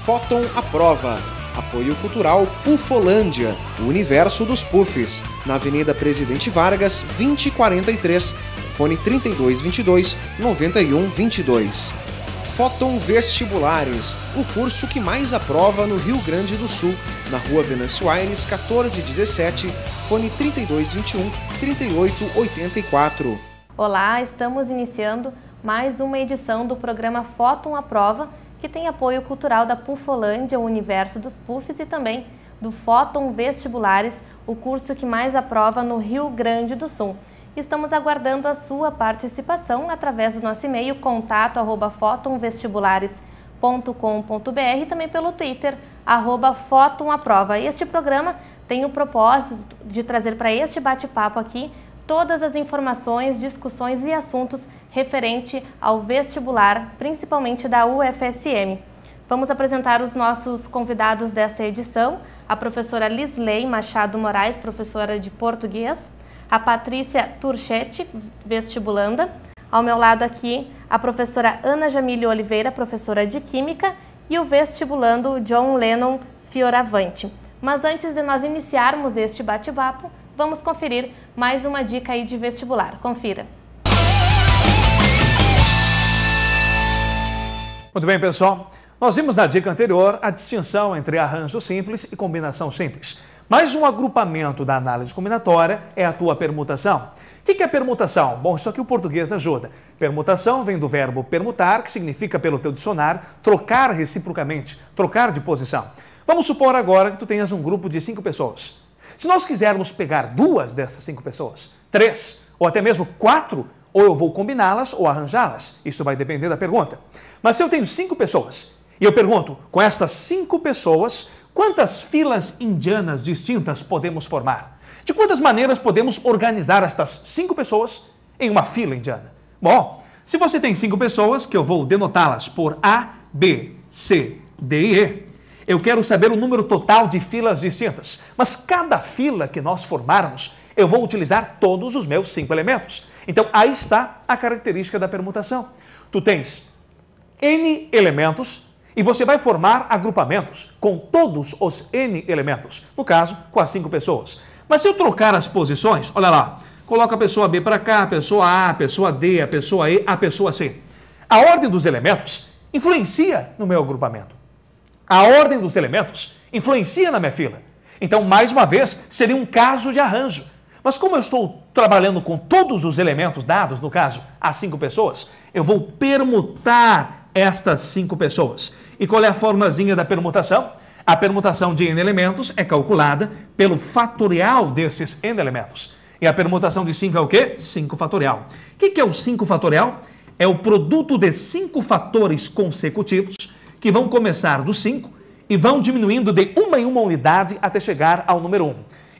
Fóton Aprova. Apoio Cultural Pufolândia, o universo dos puffs, na Avenida Presidente Vargas, 2043, fone 3222-9122. Fóton Vestibulares, o curso que mais aprova no Rio Grande do Sul, na Rua Venâncio Aires, 1417, fone 3221-3884. Olá, estamos iniciando mais uma edição do programa Fóton Aprova, que tem apoio cultural da Pufolândia, o universo dos puffs, e também do Fóton Vestibulares, o curso que mais aprova no Rio Grande do Sul. Estamos aguardando a sua participação através do nosso e-mail contato@fotonvestibulares.com.br e também pelo Twitter, @FótonAprova. Este programa tem o propósito de trazer para este bate-papo aqui todas as informações, discussões e assuntos referente ao vestibular, principalmente da UFSM. Vamos apresentar os nossos convidados desta edição, a professora Lisley Machado Moraes, professora de português, a Patrícia Turchetti, vestibulanda, ao meu lado aqui a professora Ana Jamília Oliveira, professora de química, e o vestibulando John Lennon Fioravante. Mas antes de nós iniciarmos este bate-papo, vamos conferir mais uma dica aí de vestibular. Confira. Muito bem, pessoal. Nós vimos na dica anterior a distinção entre arranjo simples e combinação simples. Mais um agrupamento da análise combinatória é a tua permutação. O que é permutação? Bom, isso aqui o português ajuda. Permutação vem do verbo permutar, que significa, pelo teu dicionário, trocar reciprocamente, trocar de posição. Vamos supor agora que tu tenhas um grupo de 5 pessoas. Se nós quisermos pegar 2 dessas 5 pessoas, 3 ou até mesmo 4, ou eu vou combiná-las ou arranjá-las. Isso vai depender da pergunta. Mas se eu tenho 5 pessoas e eu pergunto, com estas 5 pessoas, quantas filas indianas distintas podemos formar? De quantas maneiras podemos organizar estas 5 pessoas em uma fila indiana? Bom, se você tem 5 pessoas, que eu vou denotá-las por A, B, C, D e E, eu quero saber o número total de filas distintas. Mas cada fila que nós formarmos, eu vou utilizar todos os meus 5 elementos. Então, aí está a característica da permutação. Tu tens N elementos e você vai formar agrupamentos com todos os N elementos. No caso, com as 5 pessoas. Mas se eu trocar as posições, olha lá, coloca a pessoa B para cá, a pessoa A, a pessoa D, a pessoa E, a pessoa C. A ordem dos elementos influencia no meu agrupamento. A ordem dos elementos influencia na minha fila. Então, mais uma vez, seria um caso de arranjo. Mas como eu estou trabalhando com todos os elementos dados, no caso, as 5 pessoas, eu vou permutar estas 5 pessoas. E qual é a formulazinha da permutação? A permutação de N elementos é calculada pelo fatorial desses N elementos. E a permutação de 5 é o quê? 5 fatorial. O que é o 5 fatorial? É o produto de 5 fatores consecutivos que vão começar do 5 e vão diminuindo de uma em uma unidade até chegar ao número 1.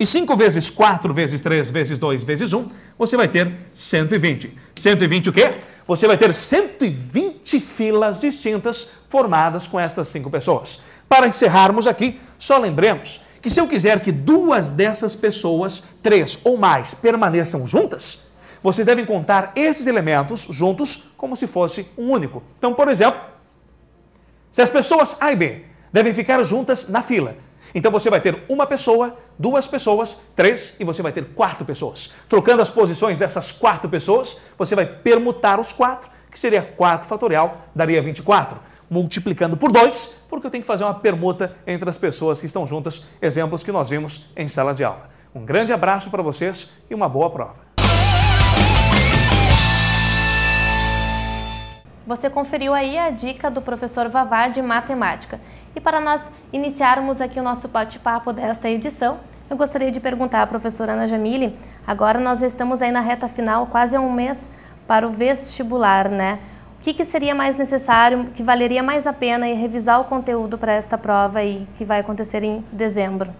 E 5 vezes 4 vezes 3 vezes 2 vezes 1, você vai ter 120. 120 o quê? Você vai ter 120 filas distintas formadas com estas 5 pessoas. Para encerrarmos aqui, só lembremos que se eu quiser que 2 dessas pessoas, 3 ou mais, permaneçam juntas, vocês devem contar esses elementos juntos como se fosse um único. Então, por exemplo, se as pessoas A e B devem ficar juntas na fila, então você vai ter uma pessoa, 2 pessoas, 3 e você vai ter 4 pessoas. Trocando as posições dessas 4 pessoas, você vai permutar os 4, que seria 4 fatorial, daria 24. Multiplicando por 2, porque eu tenho que fazer uma permuta entre as pessoas que estão juntas, exemplos que nós vimos em sala de aula. Um grande abraço para vocês e uma boa prova. Você conferiu aí a dica do professor Vavá de matemática. E para nós iniciarmos aqui o nosso bate-papo desta edição, eu gostaria de perguntar à professora Ana Jamília, agora nós já estamos aí na reta final, quase há um mês para o vestibular, né? O que seria mais necessário, que valeria mais a pena revisar o conteúdo para esta prova aí, que vai acontecer em dezembro?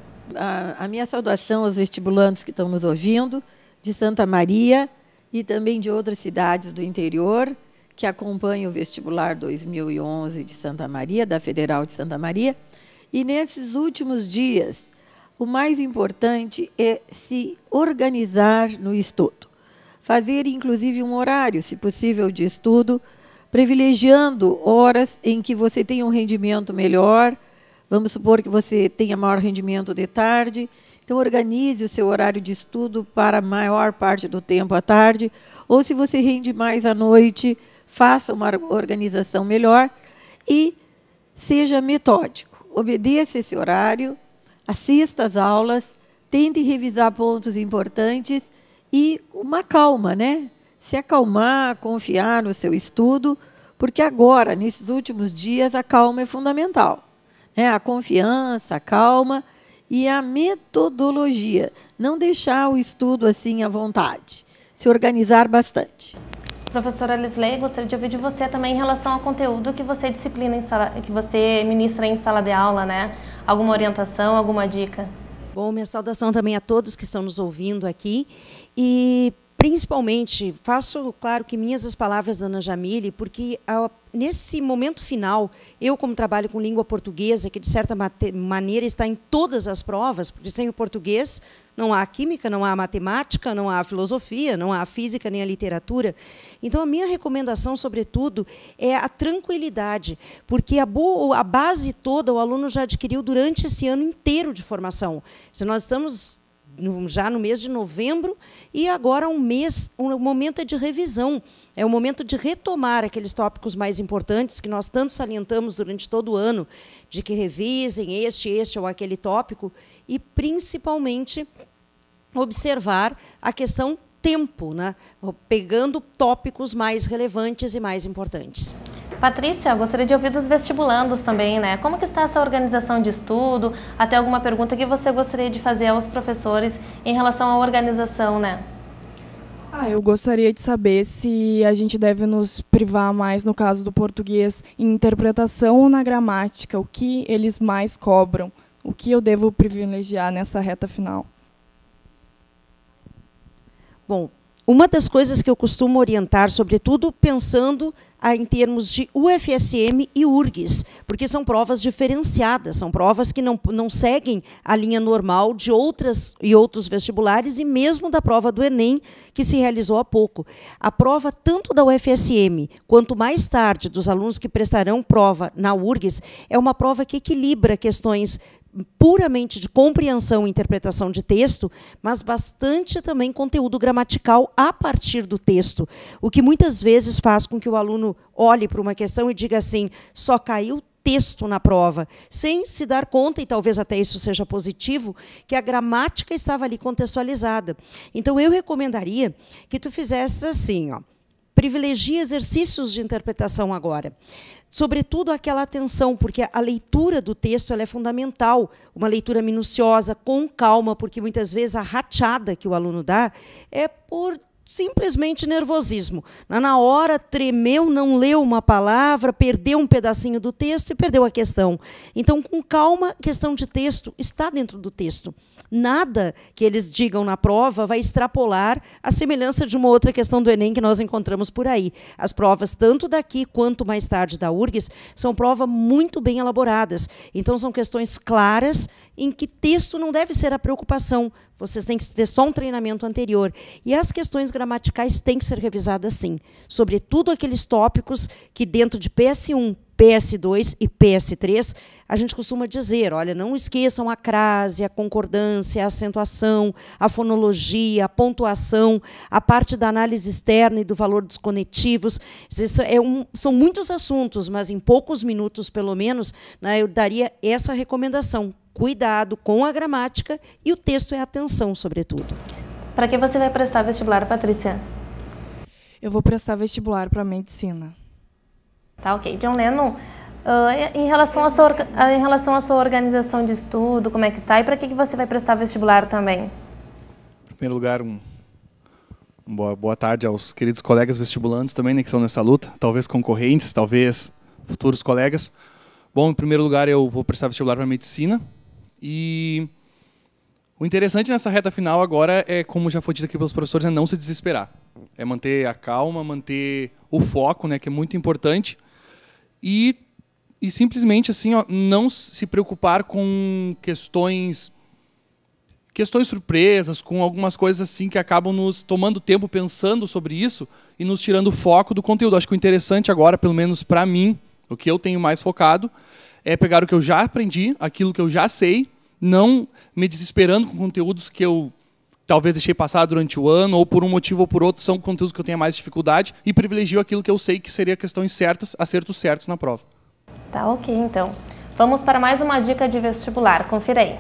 A minha saudação aos vestibulandos que estão nos ouvindo, de Santa Maria e também de outras cidades do interior, que acompanha o vestibular 2011 de Santa Maria, da Federal de Santa Maria. E nesses últimos dias, o mais importante é se organizar no estudo. Fazer, inclusive, um horário, se possível, de estudo privilegiando horas em que você tem um rendimento melhor. Vamos supor que você tenha maior rendimento de tarde. Então, organize o seu horário de estudo para a maior parte do tempo à tarde. Ou, se você rende mais à noite, faça uma organização melhor e seja metódico. Obedeça esse horário, assista às aulas, tente revisar pontos importantes e uma calma, né? Se acalmar, confiar no seu estudo, porque agora, nesses últimos dias, a calma é fundamental. A confiança, a calma e a metodologia. Não deixar o estudo assim à vontade. Se organizar bastante. Professora Lisley, gostaria de ouvir de você também em relação ao conteúdo que você disciplina que você ministra em sala de aula, né? Alguma orientação, alguma dica? Bom, minha saudação também a todos que estão nos ouvindo aqui. E, principalmente, faço, claro, que minhas as palavras da Ana Jamile, porque nesse momento final, eu, como trabalho com língua portuguesa, que de certa maneira está em todas as provas, porque sem o português não há química, não há matemática, não há filosofia, não há física nem a literatura. Então, a minha recomendação, sobretudo, é a tranquilidade, porque a base toda o aluno já adquiriu durante esse ano inteiro de formação. Se nós estamos já no mês de novembro, e agora um momento é de revisão, é o momento de retomar aqueles tópicos mais importantes que nós tanto salientamos durante todo o ano, de que revisem este ou aquele tópico, e, principalmente, observar a questão tempo, né? Pegando tópicos mais relevantes e mais importantes. Patrícia, gostaria de ouvir dos vestibulandos também, né? Como que está essa organização de estudo? Até alguma pergunta que você gostaria de fazer aos professores em relação à organização, né? Eu gostaria de saber se a gente deve nos privar mais, no caso do português, em interpretação ou na gramática, o que eles mais cobram, o que eu devo privilegiar nessa reta final. Bom, uma das coisas que eu costumo orientar, sobretudo pensando em termos de UFSM e URGS, porque são provas diferenciadas, são provas que não seguem a linha normal de outros vestibulares e mesmo da prova do Enem, que se realizou há pouco. A prova tanto da UFSM quanto mais tarde dos alunos que prestarão prova na URGS é uma prova que equilibra questões puramente de compreensão e interpretação de texto, mas bastante também conteúdo gramatical a partir do texto, o que muitas vezes faz com que o aluno olhe para uma questão e diga assim, só caiu texto na prova, sem se dar conta, e talvez até isso seja positivo, que a gramática estava ali contextualizada. Então, eu recomendaria que tu fizesse assim, privilegie exercícios de interpretação agora. Sobretudo aquela atenção, porque a leitura do texto ela é fundamental, uma leitura minuciosa, com calma, porque muitas vezes a rachada que o aluno dá é por simplesmente nervosismo. Na hora, tremeu, não leu uma palavra, perdeu um pedacinho do texto e perdeu a questão. Então, com calma, a questão de texto está dentro do texto. Nada que eles digam na prova vai extrapolar a semelhança de uma outra questão do Enem que nós encontramos por aí. As provas, tanto daqui quanto mais tarde da URGS, são provas muito bem elaboradas. Então, são questões claras em que texto não deve ser a preocupação. Vocês têm que ter só um treinamento anterior. E as questões gramaticais têm que ser revisadas, sim. Sobretudo aqueles tópicos que, dentro de PS1, PS2 e PS3, a gente costuma dizer, olha, não esqueçam a crase, a concordância, a acentuação, a fonologia, a pontuação, a parte da análise externa e do valor dos conectivos. São muitos assuntos, mas em poucos minutos, pelo menos, né, eu daria essa recomendação. Cuidado com a gramática e o texto é atenção, sobretudo. Para que você vai prestar vestibular, Patrícia? Eu vou prestar vestibular para medicina. Tá, ok. John Lennon, em relação à sua organização de estudo, como é que está? E para que você vai prestar vestibular também? Em primeiro lugar, boa tarde aos queridos colegas vestibulantes também, né, que estão nessa luta. Talvez concorrentes, talvez futuros colegas. Bom, em primeiro lugar, eu vou prestar vestibular para medicina. E o interessante nessa reta final agora é, como já foi dito aqui pelos professores, é não se desesperar. É manter a calma, manter o foco, né, que é muito importante. E simplesmente assim, não se preocupar com questões questões surpresas, com algumas coisas assim que acabam nos tomando tempo pensando sobre isso e nos tirando o foco do conteúdo. Acho que o interessante agora, pelo menos para mim, o que eu tenho mais focado, é pegar o que eu já aprendi, aquilo que eu já sei, não me desesperando com conteúdos que eu talvez deixei passar durante o ano, ou por um motivo ou por outro, são conteúdos que eu tenha mais dificuldade, e privilegio aquilo que eu sei que seria questões certas, acertos certos na prova. Tá ok, então. Vamos para mais uma dica de vestibular. Confira aí.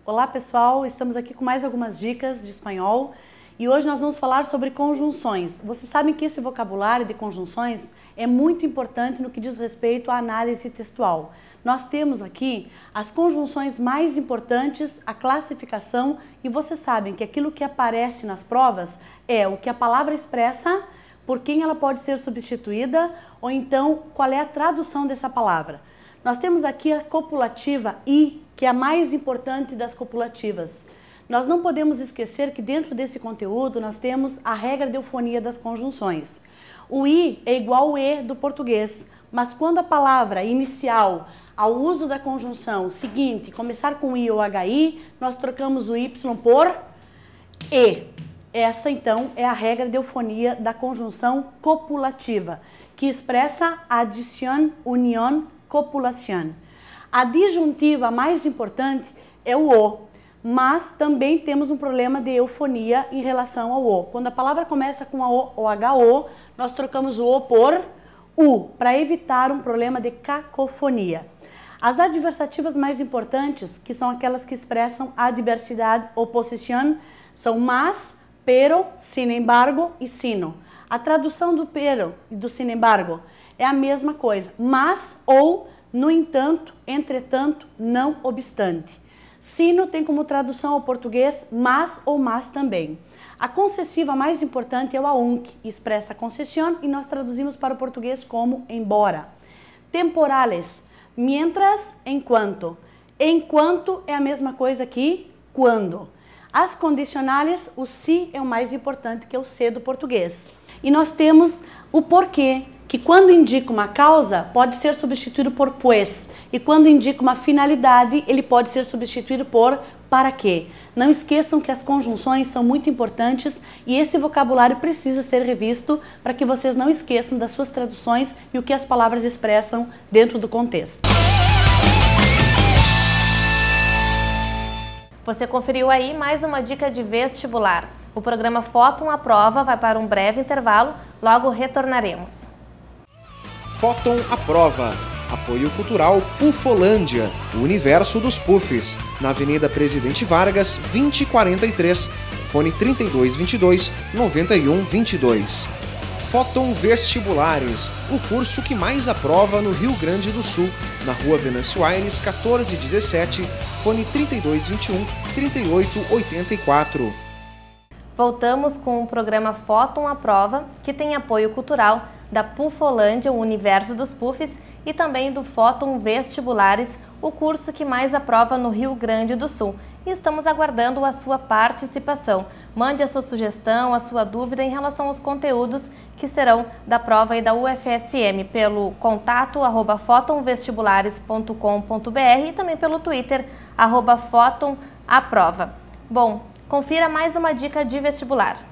Olá pessoal, estamos aqui com mais algumas dicas de espanhol e hoje nós vamos falar sobre conjunções. Vocês sabem que esse vocabulário de conjunções é muito importante no que diz respeito à análise textual. Nós temos aqui as conjunções mais importantes, a classificação, e vocês sabem que aquilo que aparece nas provas é o que a palavra expressa, por quem ela pode ser substituída, ou então qual é a tradução dessa palavra. Nós temos aqui a copulativa I, que é a mais importante das copulativas. Nós não podemos esquecer que dentro desse conteúdo nós temos a regra de eufonia das conjunções. O I é igual ao E do português, mas quando a palavra inicial ao uso da conjunção seguinte começar com I ou HI, nós trocamos o Y por E. Essa então é a regra de eufonia da conjunção copulativa, que expressa adición, unión, copulación. A disjuntiva mais importante é o O, mas também temos um problema de eufonia em relação ao O. Quando a palavra começa com a O ou HO, nós trocamos o O por U, para evitar um problema de cacofonia. As adversativas mais importantes, que são aquelas que expressam adversidade ou posición, são mas, pero, sin embargo e sino. A tradução do pero e do sin embargo é a mesma coisa, mas ou, no entanto, entretanto, não obstante. Sino tem como tradução ao português mas ou mas também. A concessiva mais importante é o aunque, expressa concessão e nós traduzimos para o português como embora. Temporales, mientras, enquanto. Enquanto é a mesma coisa que quando. As condicionais, o si é o mais importante, que é o C do português. E nós temos o porquê, que quando indica uma causa, pode ser substituído por pues. E quando indica uma finalidade, ele pode ser substituído por para quê. Não esqueçam que as conjunções são muito importantes e esse vocabulário precisa ser revisto para que vocês não esqueçam das suas traduções e o que as palavras expressam dentro do contexto. Você conferiu aí mais uma dica de vestibular. O programa Fóton à Prova vai para um breve intervalo, logo retornaremos. Fóton à Prova. Apoio Cultural Pufolândia, o universo dos puffs, na Avenida Presidente Vargas, 2043, fone 3222-9122. Fóton Vestibulares, o curso que mais aprova no Rio Grande do Sul, na Rua Venâncio Aires, 1417, fone 3221-3884. Voltamos com o programa Fóton à Prova, que tem apoio cultural da Pufolândia, o universo dos puffs, e também do Fóton Vestibulares, o curso que mais aprova no Rio Grande do Sul. E estamos aguardando a sua participação. Mande a sua sugestão, a sua dúvida em relação aos conteúdos que serão da prova e da UFSM pelo contato @fotonvestibulares.com.br e também pelo Twitter @fotonaprova. Bom, confira mais uma dica de vestibular.